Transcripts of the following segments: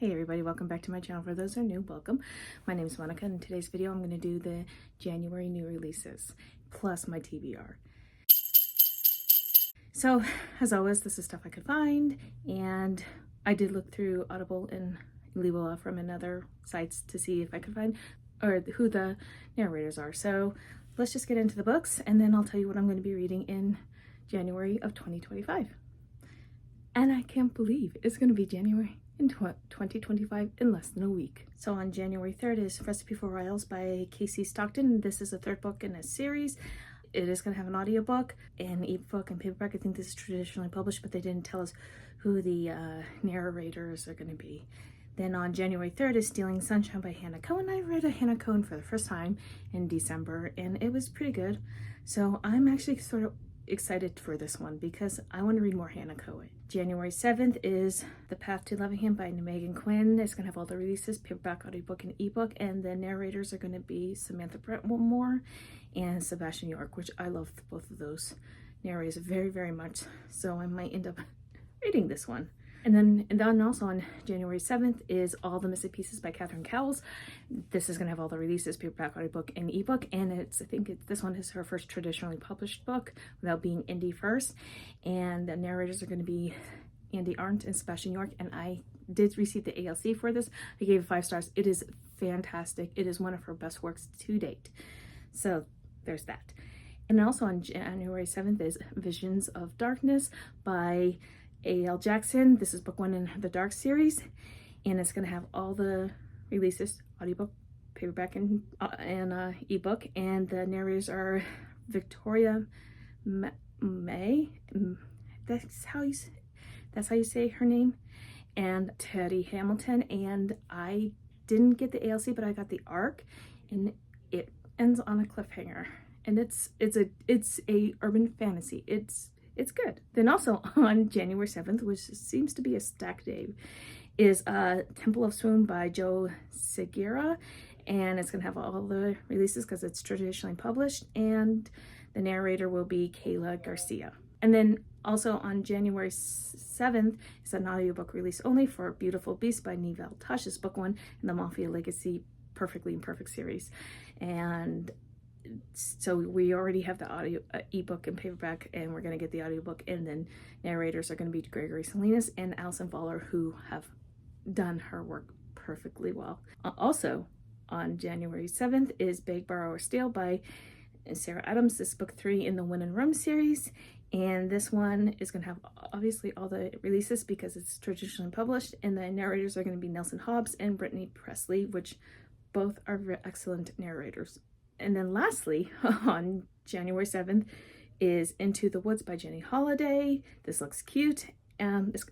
Hey everybody, welcome back to my channel. For those who are new, welcome. My name is Monica, and in today's video I'm going to do the January new releases plus my TBR. So as always, this is stuff I could find, and I did look through Audible and Libella from another sites to see if I could find or who the narrators are. So let's just get into the books, and then I'll tell you what I'm going to be reading in January of 2025. And I can't believe it's going to be January in 2025 in less than a week. So on January 3rd is Recipe for Riles by Casey Stockton. This is the third book in a series. It is going to have an audiobook, an ebook, and paperback. I think this is traditionally published, but they didn't tell us who the narrators are going to be. Then on January 3rd is Stealing Sunshine by Hannah Cohen. I read a Hannah Cohen for the first time in December, and it was pretty good. So I'm actually sort of excited for this one because I want to read more Hannah Cohen. January 7th is The Path to Loving Him by Megan Quinn. It's going to have all the releases, paperback, audiobook, and ebook, and the narrators are going to be Samantha Brentmore and Sebastian York, which I love both of those narrators very, very much. So I might end up reading this one. And then also on January 7th is All the Missing Pieces by Catherine Cowles. This is going to have all the releases, paperback, audiobook, and ebook. And this one is her first traditionally published book without being indie first. And the narrators are going to be Andy Arndt and Sebastian York. And I did receive the ALC for this. I gave it 5 stars. It is fantastic. It is one of her best works to date. So there's that. And also on January 7th is Visions of Darkness by A.L. Jackson. This is book 1 in the Dark series, and it's going to have all the releases, audiobook, paperback, and ebook. And the narrators are Victoria May. That's how you say her name, and Teddy Hamilton. And I didn't get the ALC, but I got the ARC, and it ends on a cliffhanger. And it's a urban fantasy. It's good. Then also on January 7th, which seems to be a stack day, is Temple of Swoon by Joe Segura. And it's going to have all the releases because it's traditionally published. And the narrator will be Kayla Garcia. And then also on January 7th is an audiobook release only for Beautiful Beast by Neville Tush. It's book 1 in the Mafia Legacy Perfectly Imperfect series. And so we already have the audio ebook and paperback, and we're going to get the audiobook, and then narrators are going to be Gregory Salinas and Allison Fowler, who have done her work perfectly well. Also on January 7th is Beg, Borrow, or Steal by Sarah Adams. This is book 3 in the Win and Rum series, and this one is going to have obviously all the releases because it's traditionally published, and the narrators are going to be Nelson Hobbs and Brittany Presley, which both are excellent narrators. And then lastly, on January 7th is Into the Woods by Jenny Holiday. This looks cute. It's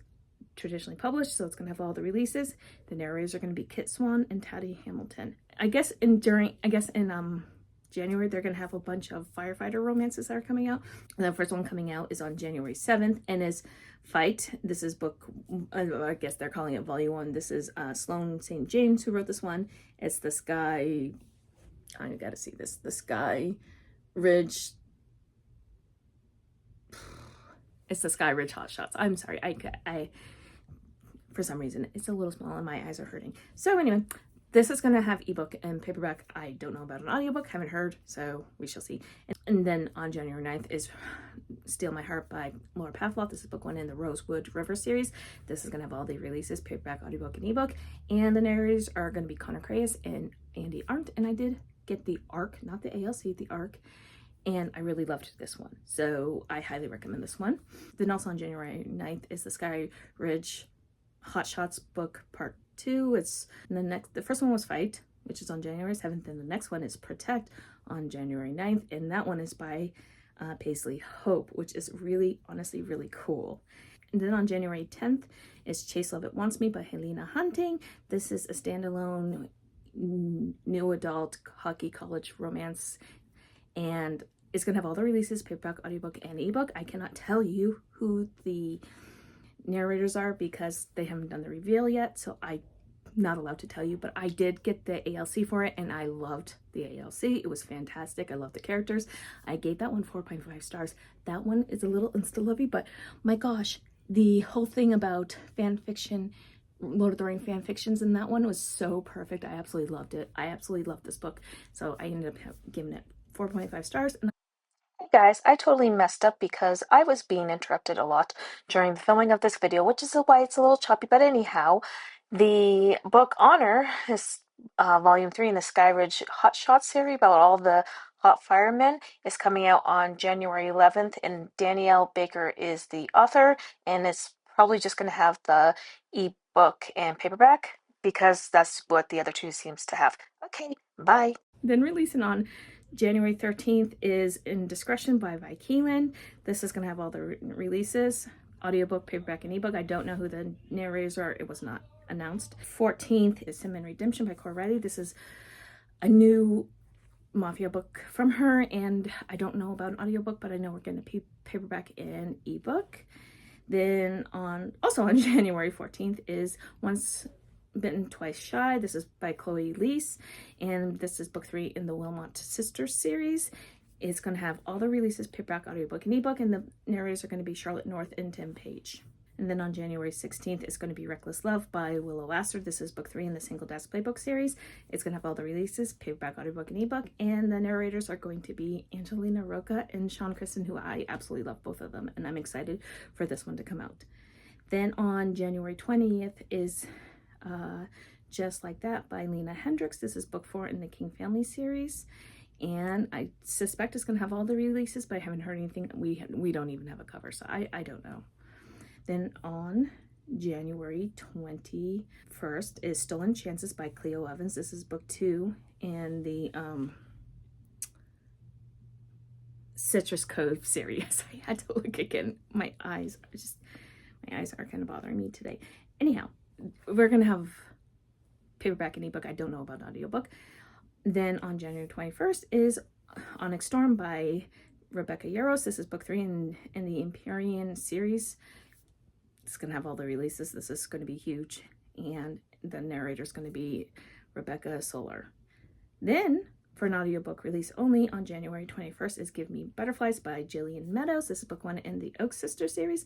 traditionally published, so it's going to have all the releases. The narrators are going to be Kit Swan and Teddy Hamilton. I guess in January, they're going to have a bunch of firefighter romances that are coming out. And the first one coming out is on January 7th and is Fight. This is book, I guess they're calling it volume 1. This is Sloane St. James who wrote this one. It's the Sky... I gotta see this. The Sky Ridge. It's the Sky Ridge Hot Shots. I'm sorry. I for some reason it's a little small and my eyes are hurting. So anyway, this is gonna have ebook and paperback. I don't know about an audiobook. Haven't heard. So we shall see. And then on January 9th is Steal My Heart by Laura Pavlov. This is book 1 in the Rosewood River series. This is gonna have all the releases, paperback, audiobook, and ebook. And the narrators are gonna be Connor Crayas and Andy Arndt. And I did get the ARC, not the ALC, the ARC, and I really loved this one, so I highly recommend this one. Then also on January 9th is the Sky Ridge Hot Shots book part 2. It's the first one was Fight, which is on January 7th, and the next one is Protect on January 9th, and that one is by Paisley Hope, which is really, honestly, really cool. And then on January 10th is Chase Love It Wants Me by Helena Hunting. This is a standalone new adult hockey college romance, and it's gonna have all the releases, paperback, audiobook, and ebook. I cannot tell you who the narrators are because they haven't done the reveal yet, so I'm not allowed to tell you, but I did get the ALC for it and I loved the ALC. It was fantastic. I love the characters. I gave that one 4.5 stars. That one is a little insta-lovey, but my gosh, the whole thing about fan fiction Lord of the Ring fan fictions in that one was so perfect. I absolutely loved it. I absolutely loved this book. So I ended up giving it 4.5 stars. And Hey guys, I totally messed up because I was being interrupted a lot during the filming of this video, which is why it's a little choppy. But anyhow, the book Honor is volume 3 in the Skyridge Hot Shot series about all the hot firemen is coming out on January 11th, and Danielle Baker is the author, and it's probably just going to have the ebook and paperback because that's what the other two seems to have. Okay, bye. then releasing on January 13th is Indiscretion by Vi Keelan. This is going to have all the releases, audiobook, paperback, and ebook. I don't know who the narrators are. It was not announced. 14th is Sin and Redemption by Cora Riley. This is a new mafia book from her, and I don't know about an audiobook, but I know we're getting a paperback and ebook. Then also on January 14th is Once Bitten, Twice Shy. This is by Chloe Leese, and this is book 3 in the Wilmot Sisters series. It's going to have all the releases, paperback, audiobook, and ebook, and the narrators are going to be Charlotte North and Tim Page. And then on January 16th is going to be Reckless Love by Willow Astor. This is book 3 in the Single Desk Playbook series. It's going to have all the releases, paperback, audiobook, and ebook. And the narrators are going to be Angelina Roca and Sean Kristen, who I absolutely love both of them. And I'm excited for this one to come out. Then on January 20th is Just Like That by Lena Hendricks. This is book 4 in the King Family series. And I suspect it's going to have all the releases, but I haven't heard anything. We don't even have a cover, so I don't know. Then on January 21st is Stolen Chances by Cleo Evans. This is book 2 in the Citrus Cove series. I had to look again. My eyes are kind of bothering me today. Anyhow, we're going to have paperback and ebook. I don't know about audiobook. Then on January 21st is Onyx Storm by Rebecca Yarros. This is book 3 in the Empyrean series. It's going to have all the releases. This is going to be huge. And the narrator is going to be Rebecca Solar. Then, for an audiobook release only on January 21st is Give Me Butterflies by Jillian Meadows. This is book 1 in the Oak Sisters series.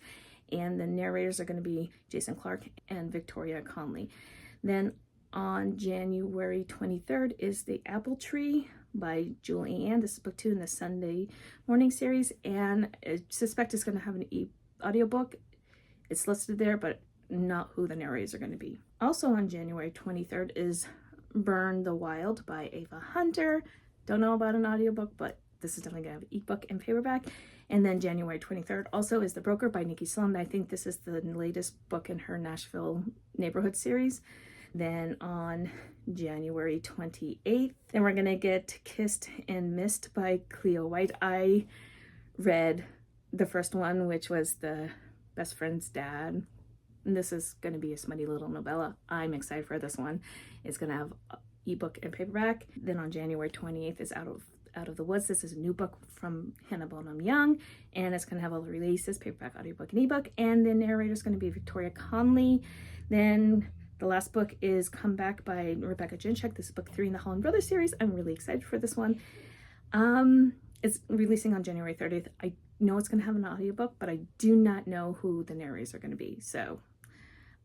And the narrators are going to be Jason Clark and Victoria Conley. Then on January 23rd is The Apple Tree by Julie Ann. This is book 2 in the Sunday Morning series. And I suspect it's going to have an audiobook. It's listed there, but not who the narrators are going to be. Also on January 23rd is Burn the Wild by Ava Hunter. Don't know about an audiobook, but this is definitely going to have ebook and paperback. And then January 23rd also is The Broker by Nikki Sloan. I think this is the latest book in her Nashville Neighborhood series. Then on January 28th, then we're going to get Kissed and Missed by Cleo White. I read the first one, which was the best friend's dad. And this is going to be a smutty little novella. I'm excited for this one. It's going to have ebook and paperback. Then on January 28th is Out of the Woods. This is a new book from Hannah Bonham Young, and it's going to have all the releases, paperback, audiobook, and ebook. And the narrator is going to be Victoria Conley. Then the last book is Come Back by Rebecca Jinchek. This is book 3 in the Holland Brothers series. I'm really excited for this one. It's releasing on January 30th. I know it's going to have an audiobook, but I do not know who the narrators are going to be. So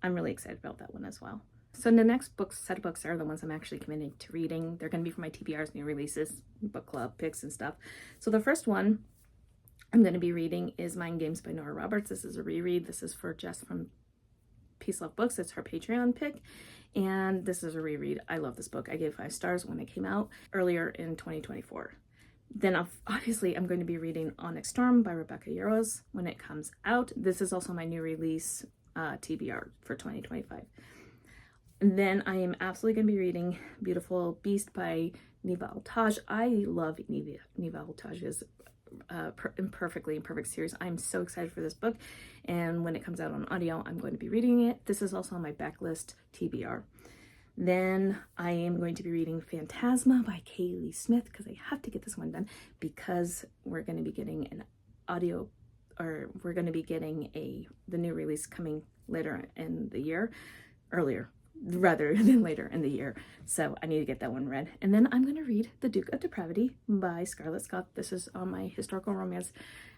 I'm really excited about that one as well. So the next set of books are the ones I'm actually committed to reading. They're going to be for my TBR's new releases, book club picks and stuff. So the first one I'm going to be reading is Mind Games by Nora Roberts. This is a reread. This is for Jess from Peace Love Books. It's her Patreon pick. And this is a reread. I love this book. I gave 5 stars when it came out earlier in 2024. Then obviously I'm going to be reading Onyx Storm by Rebecca Yarros when it comes out. This is also my new release TBR for 2025. And then I am absolutely going to be reading Beautiful Beast by Neva Altaj. I love Neva Altaj's Imperfect series. I'm so excited for this book. And when it comes out on audio, I'm going to be reading it. This is also on my backlist TBR. Then I am going to be reading Phantasma by Kaylee Smith because I have to get this one done because we're going to be getting an audio, or we're going to be getting the new release coming later in the year, earlier rather than later in the year. So I need to get that one read. And then I'm going to read The Duke of Depravity by Scarlett Scott. This is on my historical romance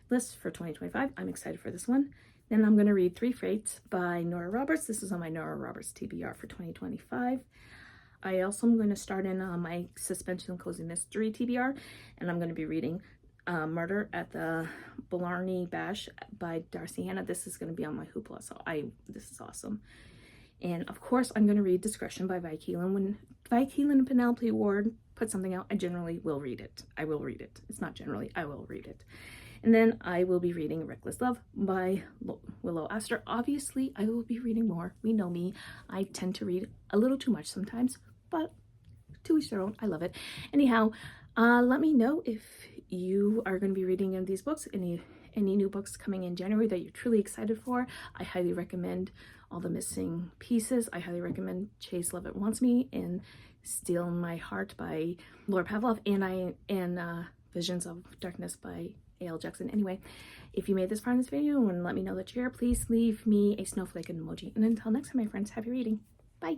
list for 2025. I'm excited for this one. Then I'm going to read Three Fates by Nora Roberts. This is on my Nora Roberts TBR for 2025. I also am going to start in my Suspension and Cozy Mystery TBR, and I'm going to be reading Murder at the Blarney Bash by Darcy Hannah. This is going to be on my Hoopla, so this is awesome. And of course, I'm going to read Discretion by Vi Keelan. When Vi Keelan and Penelope Ward put something out, I generally will read it. I will read it. It's not generally, I will read it. And then I will be reading Reckless Love by Willow Astor. Obviously, I will be reading more. We know me. I tend to read a little too much sometimes, but to each their own. I love it. Anyhow, let me know if you are going to be reading any of these books, any new books coming in January that you're truly excited for. I highly recommend All the Missing Pieces. I highly recommend Chase Lovett Wants Me and Steal My Heart by Laura Pavlov, and Visions of Darkness by A.L. Jackson. Anyway, if you made this far in this video and let me know that you're here, please leave me a snowflake and emoji. And until next time, my friends, happy reading. Bye.